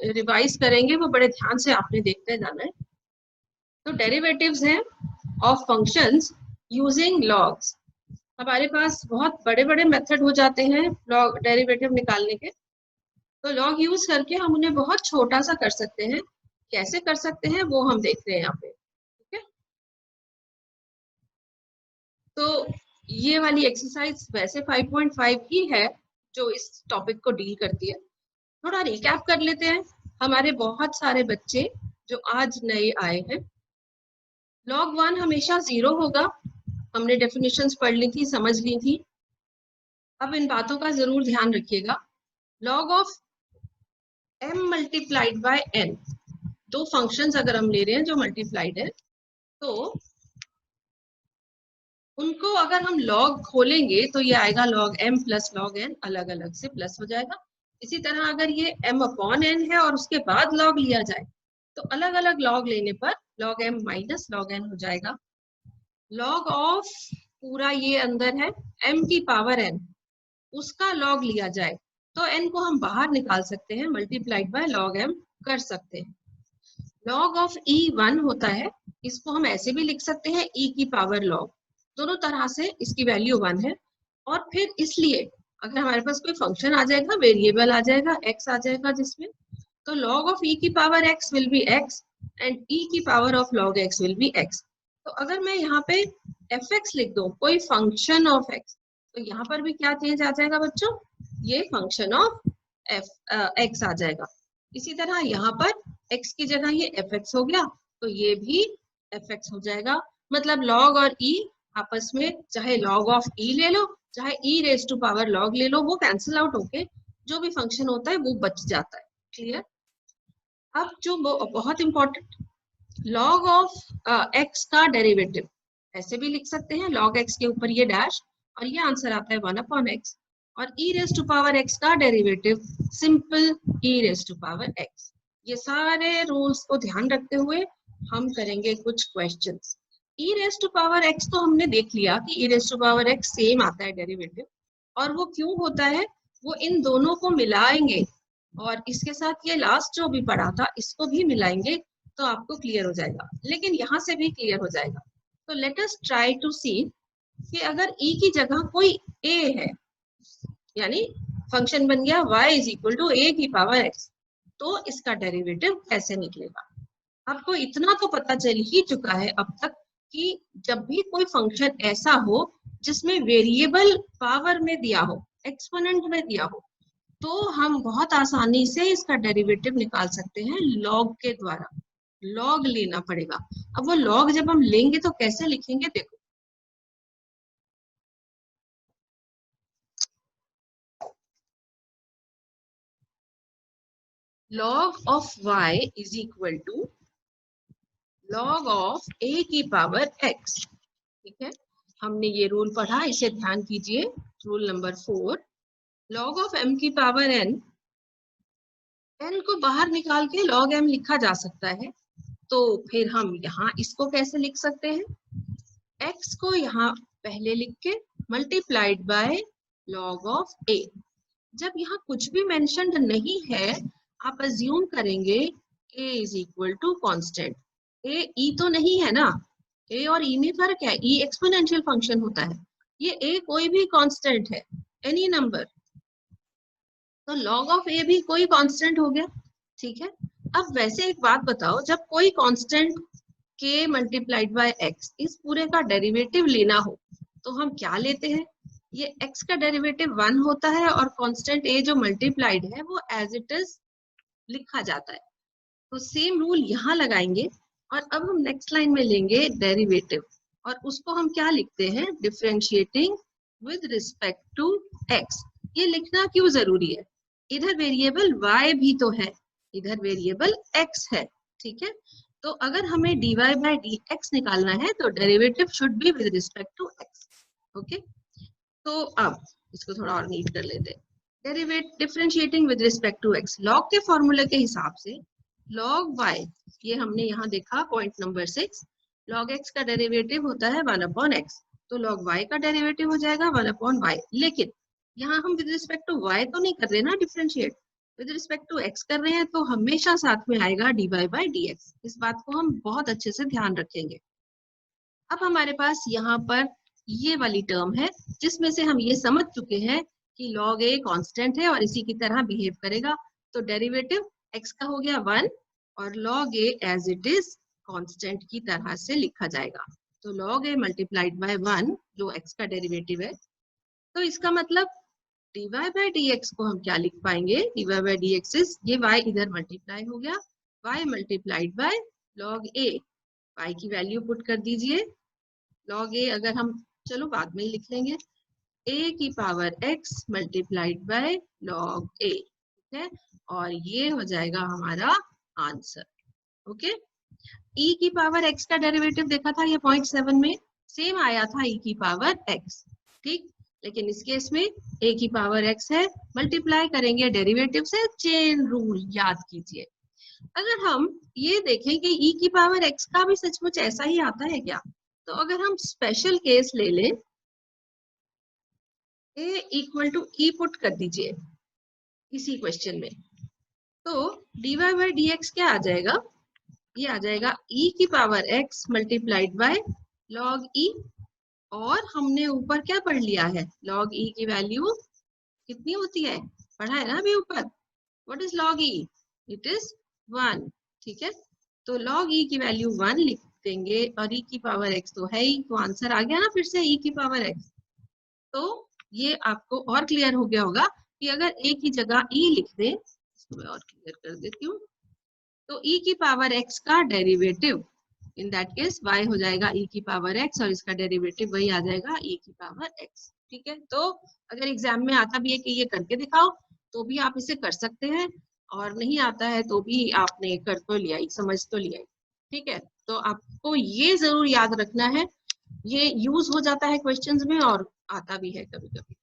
Revise करेंगे वो बड़े ध्यान से आपने देखते जाना है। तो डेरिवेटिव्स हैं ऑफ फंक्शंस यूजिंग लॉग्स। हमारे पास बहुत बड़े बड़े मेथड हो जाते हैं लॉग डेरिवेटिव निकालने के, तो लॉग यूज करके हम उन्हें बहुत छोटा सा कर सकते हैं। कैसे कर सकते हैं वो हम देख रहे हैं यहाँ पे, ठीक है। तो ये वाली एक्सरसाइज वैसे 5.5 ही है जो इस टॉपिक को डील करती है। थोड़ा रिकैप कर लेते हैं। हमारे बहुत सारे बच्चे जो आज नए आए हैं, log 1 हमेशा 0 होगा। हमने डेफिनेशंस पढ़ ली थी, समझ ली थी। अब इन बातों का जरूर ध्यान रखिएगा। log of m multiplied by n, दो फंक्शंस अगर हम ले रहे हैं जो मल्टीप्लाइड है, तो उनको अगर हम log खोलेंगे तो ये आएगा log m plus log n, अलग अलग से प्लस हो जाएगा। इसी तरह अगर ये m अपॉन n है और उसके बाद log लिया जाए तो अलग अलग log लेने पर log m minus log n हो जाएगा। log ऑफ पूरा ये अंदर है m की पावर n, उसका log लिया जाए तो n को हम बाहर निकाल सकते हैं, मल्टीप्लाइड बाय log m कर सकते हैं। log ऑफ e 1 होता है, इसको हम ऐसे भी लिख सकते हैं e की पावर log, दोनों तरह से इसकी वैल्यू 1 है। और फिर इसलिए अगर हमारे पास कोई फंक्शन आ जाएगा, वेरिएबल आ जाएगा, x आ जाएगा जिसमें, तो log ऑफ e की पावर x will be x and e की power of log x will be x। तो अगर मैं यहाँ पे fx लिख दूं, कोई फंक्शन ऑफ x, तो यहाँ पर भी क्या चेंज आ जाएगा बच्चों, ये फंक्शन ऑफ x आ जाएगा। इसी तरह यहाँ पर x की जगह ये fx हो गया तो ये भी fx हो जाएगा। मतलब log और e आपस में, चाहे log ऑफ e ले लो चाहे e raise to power log ले लो, वो कैंसिल आउट होके जो भी फंक्शन होता है वो बच जाता है। क्लियर। अब जो बहुत इंपॉर्टेंट, log ऑफ x का डेरिवेटिव ऐसे भी लिख सकते हैं, log x के ऊपर ये डैश और ये आंसर आता है 1 अपॉन x, और e raise to power x का derivative simple e raise to power x। ये सारे रूल्स को ध्यान रखते हुए हम करेंगे कुछ questions. e raise to power x तो हमने देख लिया कि e raise to power x same आता है डेरिवेटिव, और वो क्यों होता है, वो इन दोनों को मिलाएंगे और इसके साथ ये लास्ट जो भी पढ़ा था इसको भी मिलाएंगे तो आपको क्लियर हो जाएगा, लेकिन यहाँ से भी क्लियर हो जाएगा। तो लेट अस ट्राई टू सी कि अगर e की जगह कोई a है, यानी फंक्शन बन गया y is equal to a की पावर x, तो इसका डेरिवेटिव कैसे निकलेगा। आपको इतना तो पता चल ही चुका है अब तक कि जब भी कोई फंक्शन ऐसा हो जिसमें वेरिएबल पावर में दिया हो, एक्सपोनेंट में दिया हो, तो हम बहुत आसानी से इसका डेरिवेटिव निकाल सकते हैं लॉग के द्वारा। लॉग लेना पड़ेगा। अब वो लॉग जब हम लेंगे तो कैसे लिखेंगे, देखो log of y is equal to log of a की पावर x। ठीक है, हमने ये रूल पढ़ा, इसे ध्यान कीजिए, rule number 4। log of m की पावर n, n को बाहर निकाल के log m लिखा जा सकता है, तो फिर हम यहाँ इसको कैसे लिख सकते हैं, x को यहाँ पहले लिख के multiplied by log of a। जब यहाँ कुछ भी मेंशन्ड नहीं है, आप अज्यूम करेंगे a is equal to constant. a e तो नहीं है ना, a और e में फर्क है, e एक्सपोनेंशियल फंक्शन होता है, ये a कोई भी कांस्टेंट है, एनी नंबर, तो log ऑफ a भी कोई कांस्टेंट हो गया। ठीक है, अब वैसे एक बात बताओ, जब कोई constant k multiplied by x, इस पूरे का डेरिवेटिव लेना हो तो हम क्या लेते हैं, ये x का डेरिवेटिव 1 होता है और कांस्टेंट a जो मल्टीप्लाइड है वो एज इट इज लिखा जाता है। तो सेम रूल यहाँ लगाएंगे और अब हम नेक्स्ट लाइन में लेंगे डेरिवेटिव, और उसको हम क्या लिखते हैं, differentiating with respect to x। ये लिखना क्यों जरूरी है, इधर वेरिएबल y भी तो है, इधर वेरिएबल x है। ठीक है, तो अगर हमें dy बाय dx निकालना है तो derivative should be with respect to x। Okay, तो अब इसको थोड़ा और नीट कर लेते हैं। Derivate differentiating with respect to x, log के फॉर्मूले के हिसाब से log y, ये हमने यहाँ देखा पॉइंट नंबर 6, log x का डेरिवेटिव होता है 1 अपॉन x, तो log y का डेरिवेटिव हो जाएगा 1 अपॉन y। लेकिन यहाँ हम विद रिस्पेक्ट टू y तो नहीं कर रहे ना differentiate, with respect to x कर रहे हैं तो हमेशा साथ में आएगा dy बाई dx। इस बात को हम बहुत अच्छे से ध्यान रखेंगे। अब हमारे पास यहाँ पर ये वाली टर्म है जिसमें से हम ये समझ चुके हैं कि log a कांस्टेंट है और इसी की तरह बिहेव करेगा। तो डेरिवेटिव x का हो गया 1 और log a as it is constant की तरह से लिखा जाएगा। तो log a मल्टीप्लाइड बाय 1 जो x का डेरिवेटिव है, तो इसका मतलब dy by dx को हम क्या लिख पाएंगे, dy by dx इज ये y इधर मल्टीप्लाई हो गया, y multiplied by log a, y की वैल्यू पुट कर दीजिए, log a अगर हम चलो बाद में ही लिख लेंगे, a की पावर x multiplied by log a, ठीक है, और ये हो जाएगा हमारा आंसर। ओके, e की पावर x का डेरिवेटिव देखा था ये 0.7 में, सेम आया था e की पावर x, ठीक, लेकिन इस केस में a की पावर x है, मल्टीप्लाई करेंगे डेरिवेटिव से, चेन रूल याद कीजिए। अगर हम ये देखें कि e की पावर x का भी सचमुच ऐसा ही आता है क्या, तो अगर हम स्पेशल केस ले लें, a equal to e put कर दीजिए इसी क्वेश्चन में, तो dy बाई dx क्या आ जाएगा, ये आ जाएगा e की पावर x multiplied by log e, और हमने ऊपर क्या पढ़ लिया है, log e की वैल्यू कितनी होती है, पढ़ा है ना अभी ऊपर, what is log e, it is 1, ठीक है, तो log e की वैल्यू 1 लिख देंगे और e की पावर x तो है ही, तो आंसर आ गया ना फिर से e की पावर x। तो ये आपको और क्लियर हो गया होगा कि अगर a की जगह e लिख दें, इसको मैं और क्लियर कर देती हूँ, तो e की पावर x का derivative in that case y हो जाएगा e की पावर x और इसका डेरिवेटिव वही आ जाएगा e की पावर x, ठीक है। तो अगर एग्जाम में आता भी है कि ये करके दिखाओ तो भी आप इसे कर सकते हैं, और नहीं आता है तो भी आपने कर तो लिया ही, समझ तो लिया ही, ठीक है। तो आपको ये जरूर याद रखना है, ये यूज हो जाता है क्वेश्चंस में और आता भी है कभी कभी।